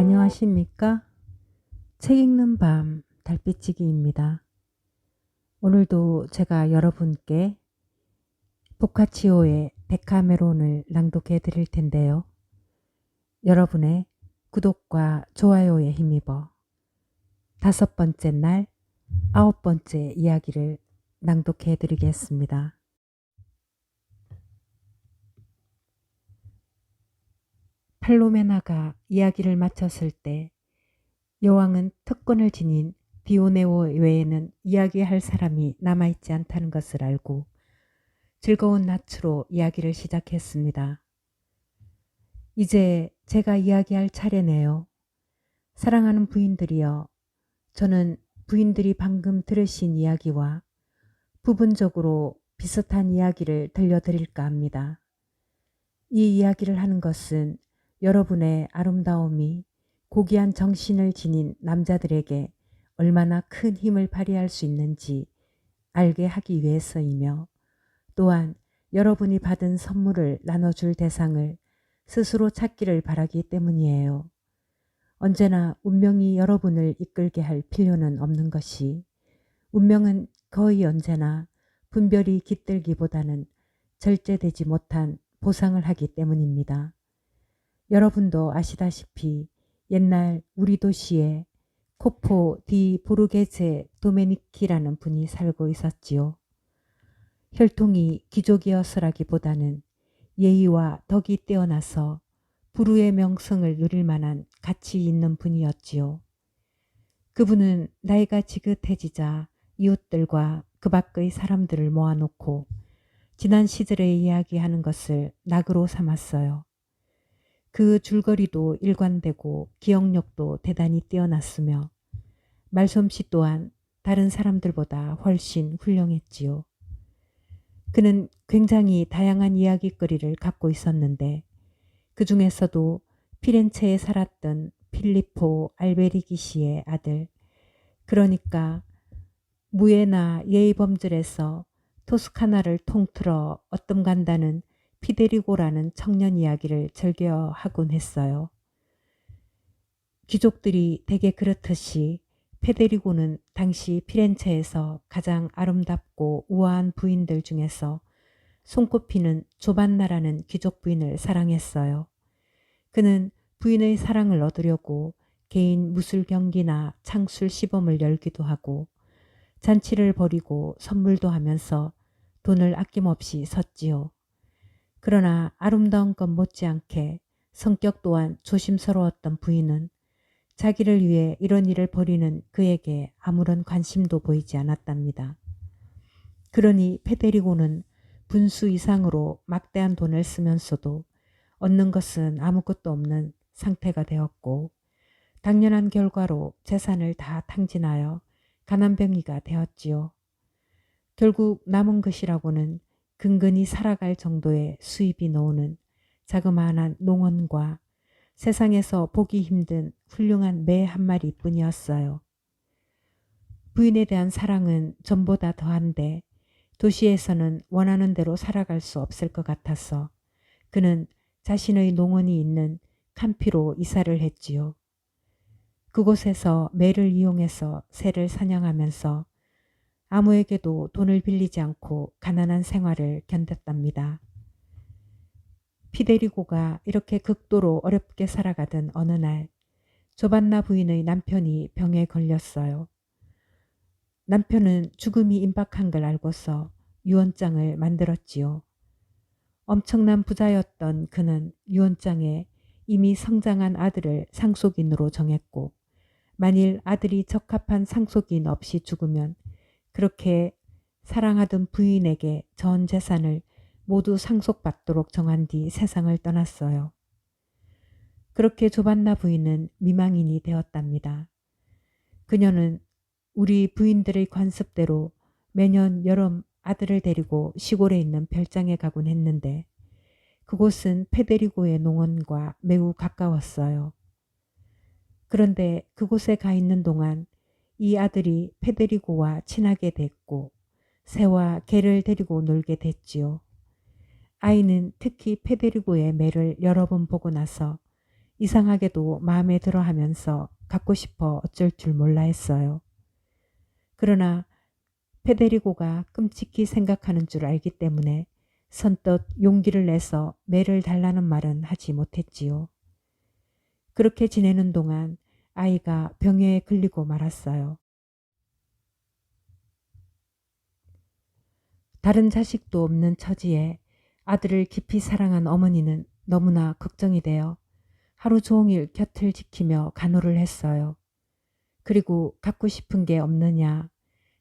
안녕하십니까? 책 읽는 밤 달빛지기입니다. 오늘도 제가 여러분께 보카치오의 데카메론을 낭독해 드릴 텐데요. 여러분의 구독과 좋아요에 힘입어 5번째 날 9번째 이야기를 낭독해 드리겠습니다. 팔로메나가 이야기를 마쳤을 때 여왕은 특권을 지닌 디오네오 외에는 이야기할 사람이 남아있지 않다는 것을 알고 즐거운 낯으로 이야기를 시작했습니다. 이제 제가 이야기할 차례네요. 사랑하는 부인들이여, 저는 부인들이 방금 들으신 이야기와 부분적으로 비슷한 이야기를 들려드릴까 합니다. 이 이야기를 하는 것은 여러분의 아름다움이 고귀한 정신을 지닌 남자들에게 얼마나 큰 힘을 발휘할 수 있는지 알게 하기 위해서이며, 또한 여러분이 받은 선물을 나눠줄 대상을 스스로 찾기를 바라기 때문이에요. 언제나 운명이 여러분을 이끌게 할 필요는 없는 것이, 운명은 거의 언제나 분별이 깃들기보다는 절제되지 못한 보상을 하기 때문입니다. 여러분도 아시다시피 옛날 우리 도시에 코포 디 보르게제 도메니키라는 분이 살고 있었지요. 혈통이 귀족이었으라기보다는 예의와 덕이 뛰어나서 부르의 명성을 누릴 만한 가치 있는 분이었지요. 그분은 나이가 지긋해지자 이웃들과 그 밖의 사람들을 모아놓고 지난 시절의 이야기하는 것을 낙으로 삼았어요. 그 줄거리도 일관되고 기억력도 대단히 뛰어났으며 말솜씨 또한 다른 사람들보다 훨씬 훌륭했지요. 그는 굉장히 다양한 이야기거리를 갖고 있었는데 그 중에서도 피렌체에 살았던 필리포 알베리기시의 아들, 그러니까 무예나 예의범절에서 토스카나를 통틀어 어뜸간다는 피데리고라는 청년 이야기를 즐겨하곤 했어요. 귀족들이 대개 그렇듯이 페데리고는 당시 피렌체에서 가장 아름답고 우아한 부인들 중에서 손꼽히는 조반나라는 귀족 부인을 사랑했어요. 그는 부인의 사랑을 얻으려고 개인 무술 경기나 창술 시범을 열기도 하고 잔치를 벌이고 선물도 하면서 돈을 아낌없이 썼지요. 그러나 아름다운 것 못지않게 성격 또한 조심스러웠던 부인은 자기를 위해 이런 일을 벌이는 그에게 아무런 관심도 보이지 않았답니다. 그러니 페데리고는 분수 이상으로 막대한 돈을 쓰면서도 얻는 것은 아무것도 없는 상태가 되었고, 당연한 결과로 재산을 다 탕진하여 가난뱅이가 되었지요. 결국 남은 것이라고는 근근히 살아갈 정도의 수입이 나오는 자그마한 농원과 세상에서 보기 힘든 훌륭한 매 한 마리 뿐이었어요. 부인에 대한 사랑은 전보다 더한데 도시에서는 원하는 대로 살아갈 수 없을 것 같아서 그는 자신의 농원이 있는 캄피로 이사를 했지요. 그곳에서 매를 이용해서 새를 사냥하면서 아무에게도 돈을 빌리지 않고 가난한 생활을 견뎠답니다. 피데리고가 이렇게 극도로 어렵게 살아가던 어느 날 조반나 부인의 남편이 병에 걸렸어요. 남편은 죽음이 임박한 걸 알고서 유언장을 만들었지요. 엄청난 부자였던 그는 유언장에 이미 성장한 아들을 상속인으로 정했고, 만일 아들이 적합한 상속인 없이 죽으면 그렇게 사랑하던 부인에게 전 재산을 모두 상속받도록 정한 뒤 세상을 떠났어요. 그렇게 조반나 부인은 미망인이 되었답니다. 그녀는 우리 부인들의 관습대로 매년 여름 아들을 데리고 시골에 있는 별장에 가곤 했는데 그곳은 페데리고의 농원과 매우 가까웠어요. 그런데 그곳에 가 있는 동안 이 아들이 페데리고와 친하게 됐고 새와 개를 데리고 놀게 됐지요. 아이는 특히 페데리고의 매를 여러 번 보고 나서 이상하게도 마음에 들어 하면서 갖고 싶어 어쩔 줄 몰라 했어요. 그러나 페데리고가 끔찍히 생각하는 줄 알기 때문에 선뜻 용기를 내서 매를 달라는 말은 하지 못했지요. 그렇게 지내는 동안 아이가 병에 걸리고 말았어요. 다른 자식도 없는 처지에 아들을 깊이 사랑한 어머니는 너무나 걱정이 되어 하루 종일 곁을 지키며 간호를 했어요. 그리고 갖고 싶은 게 없느냐,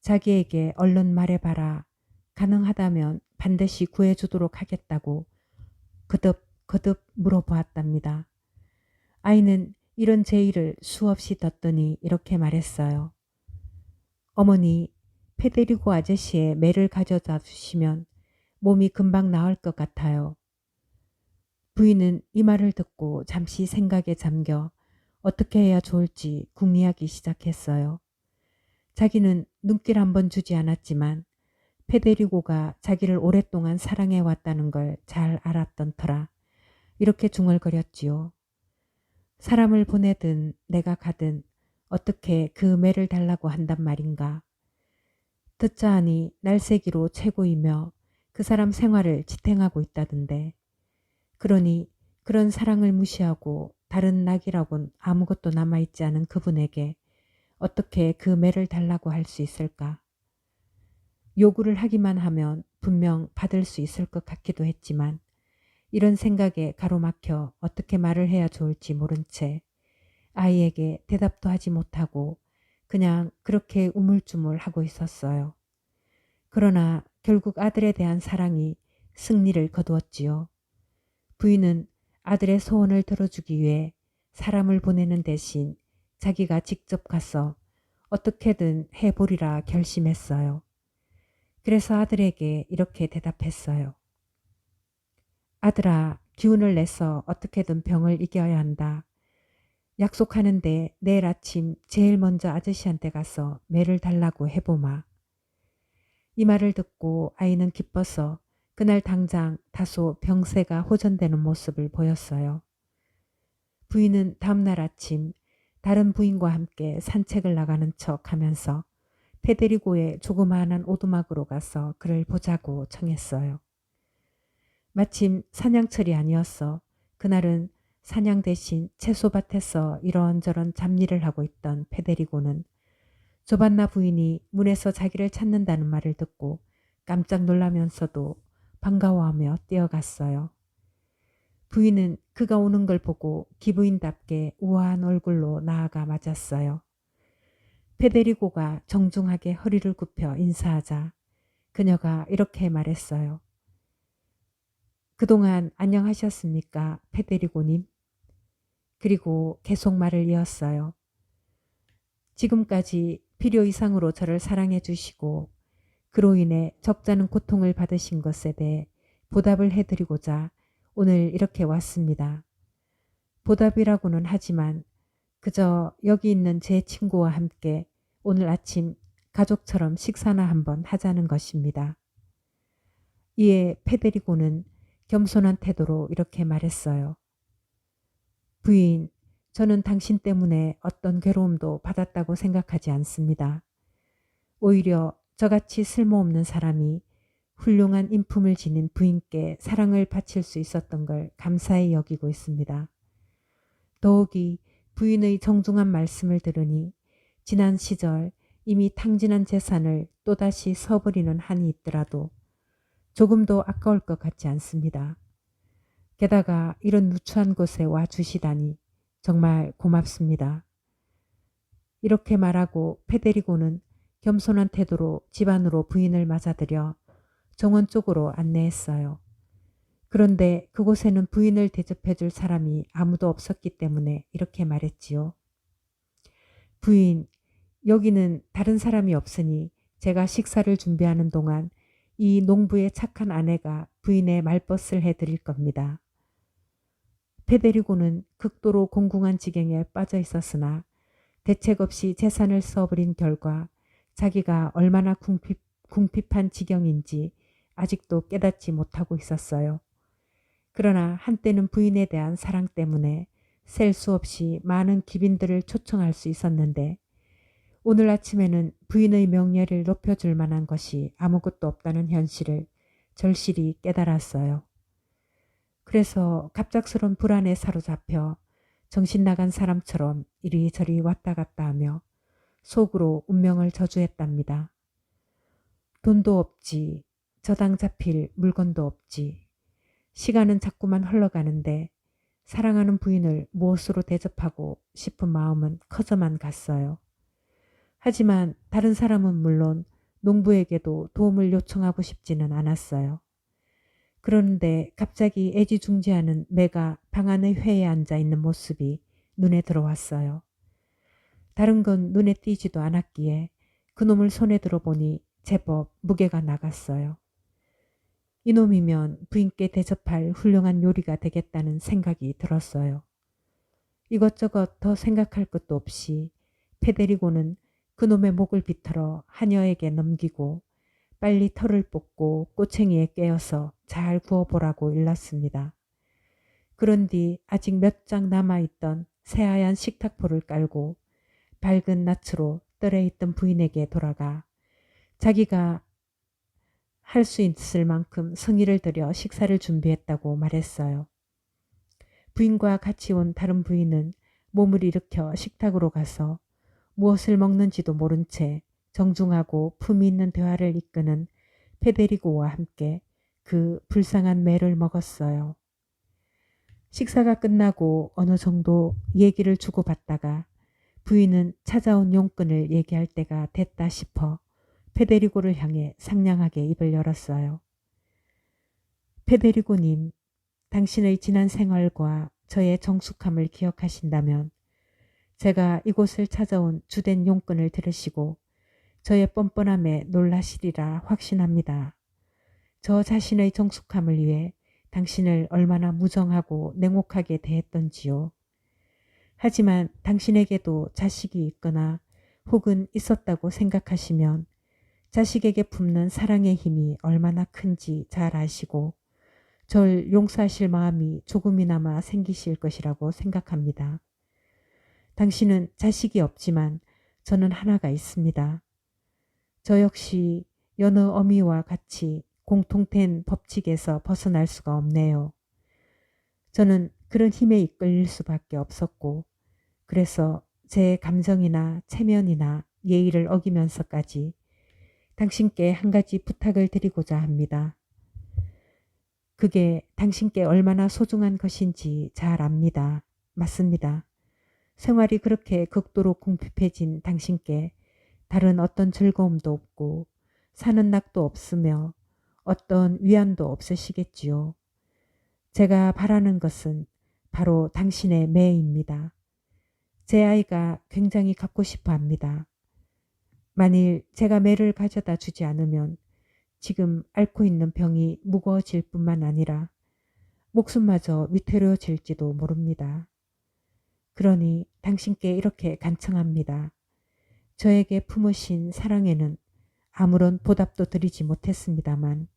자기에게 얼른 말해봐라, 가능하다면 반드시 구해주도록 하겠다고 거듭 물어보았답니다. 아이는 이런 제의를 수없이 듣더니 이렇게 말했어요. 어머니, 페데리고 아저씨의 매를 가져다 주시면 몸이 금방 나을 것 같아요. 부인은 이 말을 듣고 잠시 생각에 잠겨 어떻게 해야 좋을지 궁리하기 시작했어요. 자기는 눈길 한번 주지 않았지만 페데리고가 자기를 오랫동안 사랑해 왔다는 걸 잘 알았던 터라 이렇게 중얼거렸지요. 사람을 보내든 내가 가든 어떻게 그 매를 달라고 한단 말인가. 듣자 하니 날새기로 최고이며 그 사람 생활을 지탱하고 있다던데. 그러니 그런 사랑을 무시하고 다른 낙이라곤 아무것도 남아있지 않은 그분에게 어떻게 그 매를 달라고 할 수 있을까. 요구를 하기만 하면 분명 받을 수 있을 것 같기도 했지만 이런 생각에 가로막혀 어떻게 말을 해야 좋을지 모른 채 아이에게 대답도 하지 못하고 그냥 그렇게 우물쭈물하고 있었어요. 그러나 결국 아들에 대한 사랑이 승리를 거두었지요. 부인은 아들의 소원을 들어주기 위해 사람을 보내는 대신 자기가 직접 가서 어떻게든 해보리라 결심했어요. 그래서 아들에게 이렇게 대답했어요. 아들아, 기운을 내서 어떻게든 병을 이겨야 한다. 약속하는데 내일 아침 제일 먼저 아저씨한테 가서 매를 달라고 해보마. 이 말을 듣고 아이는 기뻐서 그날 당장 다소 병세가 호전되는 모습을 보였어요. 부인은 다음날 아침 다른 부인과 함께 산책을 나가는 척 하면서 페데리고의 조그마한 오두막으로 가서 그를 보자고 청했어요. 마침 사냥철이 아니었어 그날은 사냥 대신 채소밭에서 이런저런 잡일을 하고 있던 페데리고는 조반나 부인이 문에서 자기를 찾는다는 말을 듣고 깜짝 놀라면서도 반가워하며 뛰어갔어요. 부인은 그가 오는 걸 보고 기부인답게 우아한 얼굴로 나아가 맞았어요. 페데리고가 정중하게 허리를 굽혀 인사하자 그녀가 이렇게 말했어요. 그동안 안녕하셨습니까, 페데리고님? 그리고 계속 말을 이었어요. 지금까지 필요 이상으로 저를 사랑해 주시고 그로 인해 적잖은 고통을 받으신 것에 대해 보답을 해드리고자 오늘 이렇게 왔습니다. 보답이라고는 하지만 그저 여기 있는 제 친구와 함께 오늘 아침 가족처럼 식사나 한번 하자는 것입니다. 이에 페데리고는 겸손한 태도로 이렇게 말했어요. 부인, 저는 당신 때문에 어떤 괴로움도 받았다고 생각하지 않습니다. 오히려 저같이 쓸모없는 사람이 훌륭한 인품을 지닌 부인께 사랑을 바칠 수 있었던 걸 감사히 여기고 있습니다. 더욱이 부인의 정중한 말씀을 들으니 지난 시절 이미 탕진한 재산을 또다시 서버리는 한이 있더라도 조금도 아까울 것 같지 않습니다. 게다가 이런 누추한 곳에 와 주시다니 정말 고맙습니다. 이렇게 말하고 페데리고는 겸손한 태도로 집 안으로 부인을 맞아들여 정원 쪽으로 안내했어요. 그런데 그곳에는 부인을 대접해 줄 사람이 아무도 없었기 때문에 이렇게 말했지요. 부인, 여기는 다른 사람이 없으니 제가 식사를 준비하는 동안 이 농부의 착한 아내가 부인의 말벗을 해드릴 겁니다. 페데리고는 극도로 공공한 지경에 빠져 있었으나 대책 없이 재산을 써버린 결과 자기가 얼마나 궁핍한 지경인지 아직도 깨닫지 못하고 있었어요. 그러나 한때는 부인에 대한 사랑 때문에 셀 수 없이 많은 귀빈들을 초청할 수 있었는데 오늘 아침에는 부인의 명예를 높여줄 만한 것이 아무것도 없다는 현실을 절실히 깨달았어요. 그래서 갑작스런 불안에 사로잡혀 정신 나간 사람처럼 이리저리 왔다 갔다 하며 속으로 운명을 저주했답니다. 돈도 없지, 저당 잡힐 물건도 없지, 시간은 자꾸만 흘러가는데 사랑하는 부인을 무엇으로 대접하고 싶은 마음은 커져만 갔어요. 하지만 다른 사람은 물론 농부에게도 도움을 요청하고 싶지는 않았어요. 그런데 갑자기 애지중지하는 매가 방 안의 회에 앉아 있는 모습이 눈에 들어왔어요. 다른 건 눈에 띄지도 않았기에 그놈을 손에 들어보니 제법 무게가 나갔어요. 이놈이면 부인께 대접할 훌륭한 요리가 되겠다는 생각이 들었어요. 이것저것 더 생각할 것도 없이 페데리고는 그놈의 목을 비틀어 하녀에게 넘기고 빨리 털을 뽑고 꼬챙이에 꿰어서 잘 구워보라고 일렀습니다. 그런 뒤 아직 몇 장 남아있던 새하얀 식탁포를 깔고 밝은 낯으로 뜰에 있던 부인에게 돌아가 자기가 할 수 있을 만큼 성의를 들여 식사를 준비했다고 말했어요. 부인과 같이 온 다른 부인은 몸을 일으켜 식탁으로 가서 무엇을 먹는지도 모른 채 정중하고 품위 있는 대화를 이끄는 페데리고와 함께 그 불쌍한 매를 먹었어요. 식사가 끝나고 어느 정도 얘기를 주고받다가 부인은 찾아온 용건을 얘기할 때가 됐다 싶어 페데리고를 향해 상냥하게 입을 열었어요. 페데리고님, 당신의 지난 생활과 저의 정숙함을 기억하신다면 제가 이곳을 찾아온 주된 용건을 들으시고 저의 뻔뻔함에 놀라시리라 확신합니다. 저 자신의 정숙함을 위해 당신을 얼마나 무정하고 냉혹하게 대했던지요. 하지만 당신에게도 자식이 있거나 혹은 있었다고 생각하시면 자식에게 품는 사랑의 힘이 얼마나 큰지 잘 아시고 절 용서하실 마음이 조금이나마 생기실 것이라고 생각합니다. 당신은 자식이 없지만 저는 하나가 있습니다. 저 역시 여느 어미와 같이 공통된 법칙에서 벗어날 수가 없네요. 저는 그런 힘에 이끌릴 수밖에 없었고 그래서 제 감정이나 체면이나 예의를 어기면서까지 당신께 한 가지 부탁을 드리고자 합니다. 그게 당신께 얼마나 소중한 것인지 잘 압니다. 맞습니다. 생활이 그렇게 극도로 궁핍해진 당신께 다른 어떤 즐거움도 없고 사는 낙도 없으며 어떤 위안도 없으시겠지요. 제가 바라는 것은 바로 당신의 매입니다. 제 아이가 굉장히 갖고 싶어 합니다. 만일 제가 매를 가져다 주지 않으면 지금 앓고 있는 병이 무거워질 뿐만 아니라 목숨마저 위태로워질지도 모릅니다. 그러니 당신께 이렇게 간청합니다. 저에게 품으신 사랑에는 아무런 보답도 드리지 못했습니다만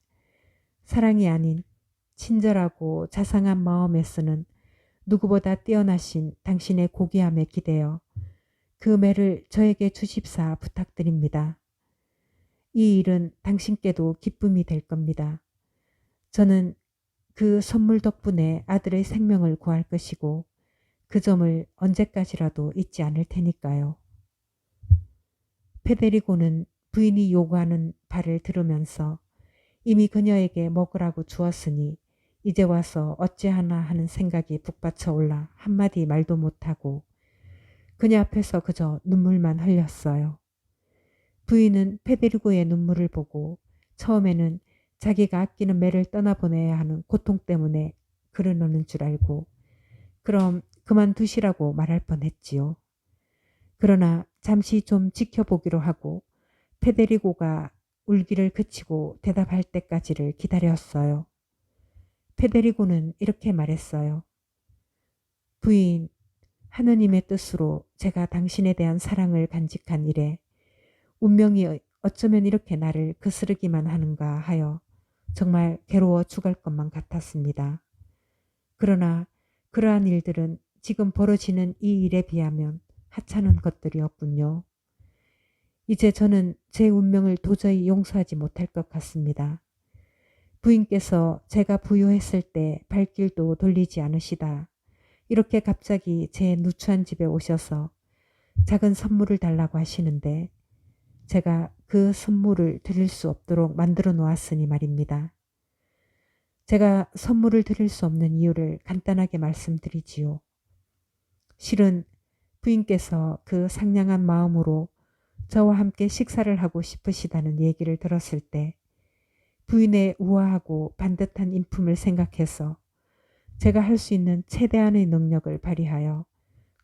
사랑이 아닌 친절하고 자상한 마음에서는 누구보다 뛰어나신 당신의 고귀함에 기대어 그 매를 저에게 주십사 부탁드립니다. 이 일은 당신께도 기쁨이 될 겁니다. 저는 그 선물 덕분에 아들의 생명을 구할 것이고 그 점을 언제까지라도 잊지 않을 테니까요. 페데리고는 부인이 요구하는 바를 들으면서 이미 그녀에게 먹으라고 주었으니 이제 와서 어찌하나 하는 생각이 북받쳐 올라 한마디 말도 못하고 그녀 앞에서 그저 눈물만 흘렸어요. 부인은 페데리고의 눈물을 보고 처음에는 자기가 아끼는 매를 떠나보내야 하는 고통 때문에 그러는 줄 알고 그럼 그만두시라고 말할 뻔했지요. 그러나 잠시 좀 지켜보기로 하고 페데리고가 울기를 그치고 대답할 때까지를 기다렸어요. 페데리고는 이렇게 말했어요. 부인, 하느님의 뜻으로 제가 당신에 대한 사랑을 간직한 이래 운명이 어쩌면 이렇게 나를 거스르기만 하는가 하여 정말 괴로워 죽을 것만 같았습니다. 그러나 그러한 일들은 지금 벌어지는 이 일에 비하면 하찮은 것들이었군요. 이제 저는 제 운명을 도저히 용서하지 못할 것 같습니다. 부인께서 제가 부유했을 때 발길도 돌리지 않으시다 이렇게 갑자기 제 누추한 집에 오셔서 작은 선물을 달라고 하시는데 제가 그 선물을 드릴 수 없도록 만들어 놓았으니 말입니다. 제가 선물을 드릴 수 없는 이유를 간단하게 말씀드리지요. 실은 부인께서 그 상냥한 마음으로 저와 함께 식사를 하고 싶으시다는 얘기를 들었을 때 부인의 우아하고 반듯한 인품을 생각해서 제가 할 수 있는 최대한의 능력을 발휘하여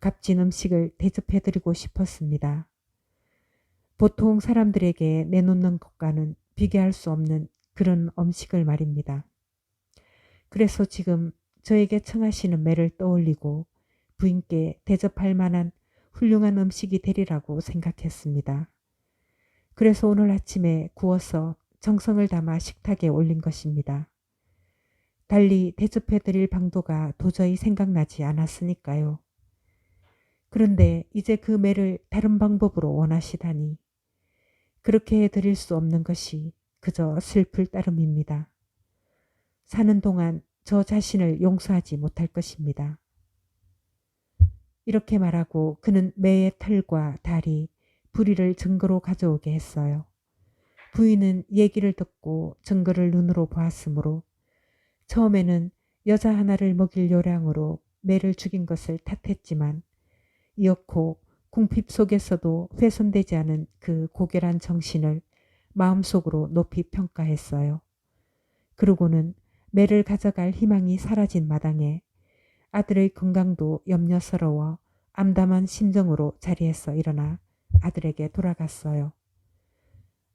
값진 음식을 대접해드리고 싶었습니다. 보통 사람들에게 내놓는 것과는 비교할 수 없는 그런 음식을 말입니다. 그래서 지금 저에게 청하시는 매를 떠올리고 부인께 대접할 만한 훌륭한 음식이 되리라고 생각했습니다. 그래서 오늘 아침에 구워서 정성을 담아 식탁에 올린 것입니다. 달리 대접해드릴 방도가 도저히 생각나지 않았으니까요. 그런데 이제 그 매를 다른 방법으로 원하시다니 그렇게 해드릴 수 없는 것이 그저 슬플 따름입니다. 사는 동안 저 자신을 용서하지 못할 것입니다. 이렇게 말하고 그는 매의 털과 다리, 부리를 증거로 가져오게 했어요. 부인은 얘기를 듣고 증거를 눈으로 보았으므로 처음에는 여자 하나를 먹일 요량으로 매를 죽인 것을 탓했지만 이었고 궁핍 속에서도 훼손되지 않은 그 고결한 정신을 마음속으로 높이 평가했어요. 그러고는 매를 가져갈 희망이 사라진 마당에 아들의 건강도 염려스러워 암담한 심정으로 자리에서 일어나 아들에게 돌아갔어요.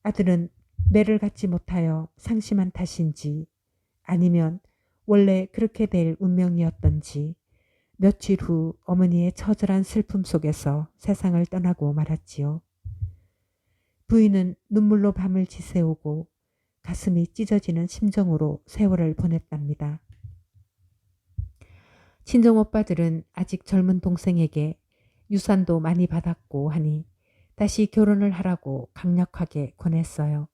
아들은 매를 갖지 못하여 상심한 탓인지 아니면 원래 그렇게 될 운명이었던지 며칠 후 어머니의 처절한 슬픔 속에서 세상을 떠나고 말았지요. 부인은 눈물로 밤을 지새우고 가슴이 찢어지는 심정으로 세월을 보냈답니다. 친정오빠들은 아직 젊은 동생에게 유산도 많이 받았고 하니 다시 결혼을 하라고 강력하게 권했어요.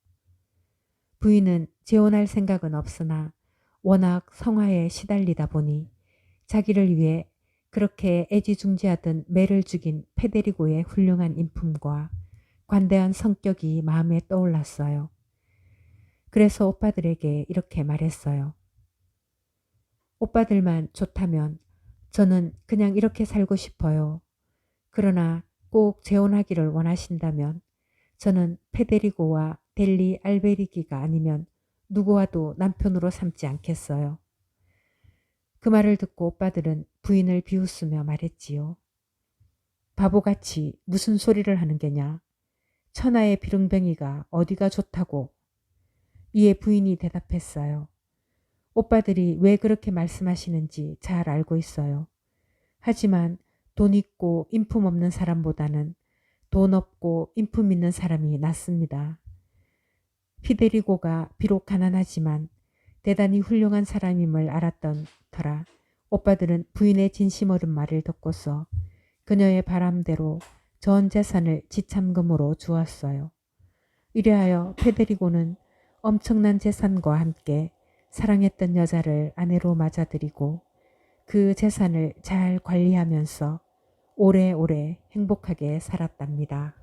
부인은 재혼할 생각은 없으나 워낙 성화에 시달리다 보니 자기를 위해 그렇게 애지중지하던 매를 죽인 페데리고의 훌륭한 인품과 관대한 성격이 마음에 떠올랐어요. 그래서 오빠들에게 이렇게 말했어요. 오빠들만 좋다면 저는 그냥 이렇게 살고 싶어요. 그러나 꼭 재혼하기를 원하신다면 저는 페데리고와 델리 알베리기가 아니면 누구와도 남편으로 삼지 않겠어요. 그 말을 듣고 오빠들은 부인을 비웃으며 말했지요. 바보같이 무슨 소리를 하는 게냐. 천하의 비릉뱅이가 어디가 좋다고. 이에 부인이 대답했어요. 오빠들이 왜 그렇게 말씀하시는지 잘 알고 있어요. 하지만 돈 있고 인품 없는 사람보다는 돈 없고 인품 있는 사람이 낫습니다. 피데리고가 비록 가난하지만 대단히 훌륭한 사람임을 알았던 터라 오빠들은 부인의 진심 어린 말을 듣고서 그녀의 바람대로 전 재산을 지참금으로 주었어요. 이래하여 페데리고는 엄청난 재산과 함께 사랑했던 여자를 아내로 맞아들이고 그 재산을 잘 관리하면서 오래오래 행복하게 살았답니다.